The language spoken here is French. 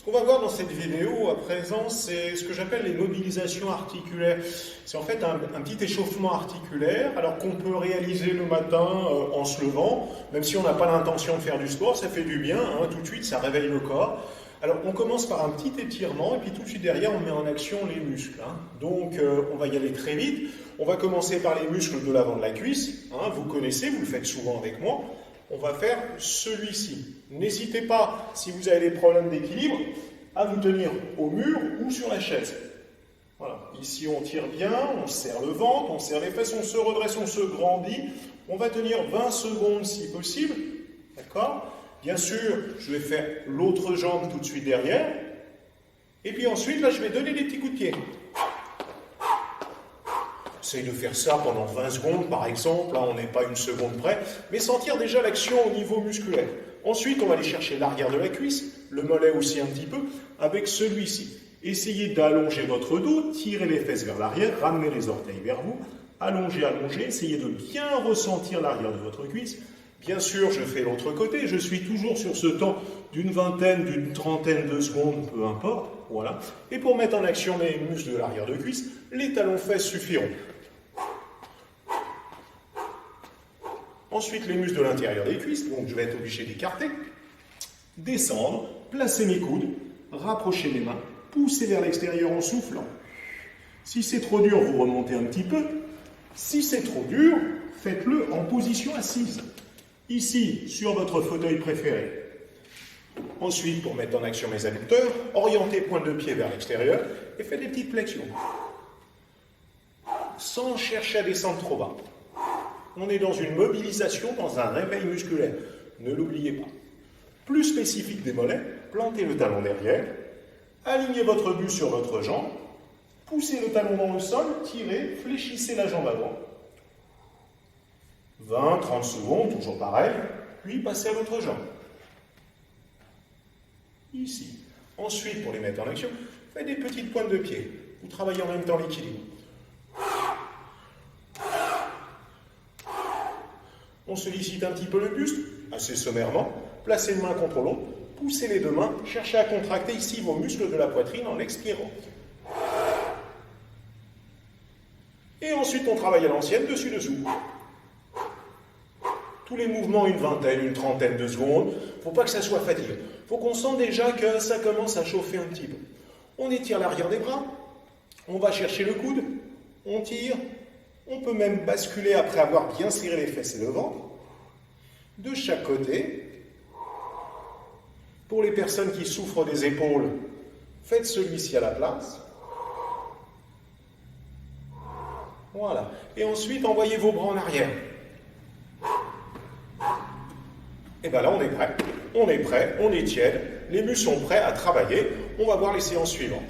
Ce qu'on va voir dans cette vidéo à présent, c'est ce que j'appelle les mobilisations articulaires. C'est en fait un petit échauffement articulaire, alors qu'on peut réaliser le matin en se levant, même si on n'a pas l'intention de faire du sport, ça fait du bien, hein, tout de suite ça réveille le corps. Alors on commence par un petit étirement et puis tout de suite derrière on met en action les muscles. Hein. Donc on va y aller très vite. On va commencer par les muscles de l'avant de la cuisse. Hein, vous connaissez, vous le faites souvent avec moi. On va faire celui-ci. N'hésitez pas, si vous avez des problèmes d'équilibre, à vous tenir au mur ou sur la chaise. Voilà. Ici, on tire bien, on serre le ventre, on serre les fesses, on se redresse, on se grandit. On va tenir 20 secondes si possible. D'accord ? Bien sûr, je vais faire l'autre jambe tout de suite derrière. Et puis ensuite, là, je vais donner des petits coups de pied. Essayez de faire ça pendant 20 secondes, par exemple. Là, on n'est pas une seconde près. Mais sentir déjà l'action au niveau musculaire. Ensuite, on va aller chercher l'arrière de la cuisse, le mollet aussi un petit peu, avec celui-ci. Essayez d'allonger votre dos, tirez les fesses vers l'arrière, ramenez les orteils vers vous, allongez, allongez. Essayez de bien ressentir l'arrière de votre cuisse. Bien sûr, je fais l'autre côté. Je suis toujours sur ce temps d'une vingtaine, d'une trentaine de secondes, peu importe. Voilà. Et pour mettre en action les muscles de l'arrière de cuisse, les talons-fesses suffiront. Ensuite, les muscles de l'intérieur des cuisses, donc je vais être obligé d'écarter, descendre, placer mes coudes, rapprocher les mains, pousser vers l'extérieur en soufflant. Si c'est trop dur, vous remontez un petit peu. Si c'est trop dur, faites-le en position assise. Ici, sur votre fauteuil préféré. Ensuite, pour mettre en action mes adducteurs, orientez pointe de pied vers l'extérieur et faites des petites flexions. Sans chercher à descendre trop bas. On est dans une mobilisation, dans un réveil musculaire. Ne l'oubliez pas. Plus spécifique des mollets, plantez le talon derrière, alignez votre buste sur votre jambe, poussez le talon dans le sol, tirez, fléchissez la jambe avant. 20-30 secondes, toujours pareil, puis passez à l'autre jambe. Ici. Ensuite, pour les mettre en action, faites des petites pointes de pied. Vous travaillez en même temps l'équilibre. On sollicite un petit peu le buste, assez sommairement. Placez une main contre l'autre, poussez les deux mains, cherchez à contracter ici vos muscles de la poitrine en expirant. Et ensuite, on travaille à l'ancienne, dessus-dessous. Tous les mouvements, une vingtaine, une trentaine de secondes. Il ne faut pas que ça soit fatigant. Il faut qu'on sente déjà que ça commence à chauffer un petit peu. On étire l'arrière des bras. On va chercher le coude. On tire. On peut même basculer après avoir bien serré les fesses et le ventre. De chaque côté. Pour les personnes qui souffrent des épaules, faites celui-ci à la place. Voilà. Et ensuite, envoyez vos bras en arrière. Et bien là, on est prêt. On est prêt, on est tiède. Les muscles sont prêts à travailler. On va voir les séances suivantes.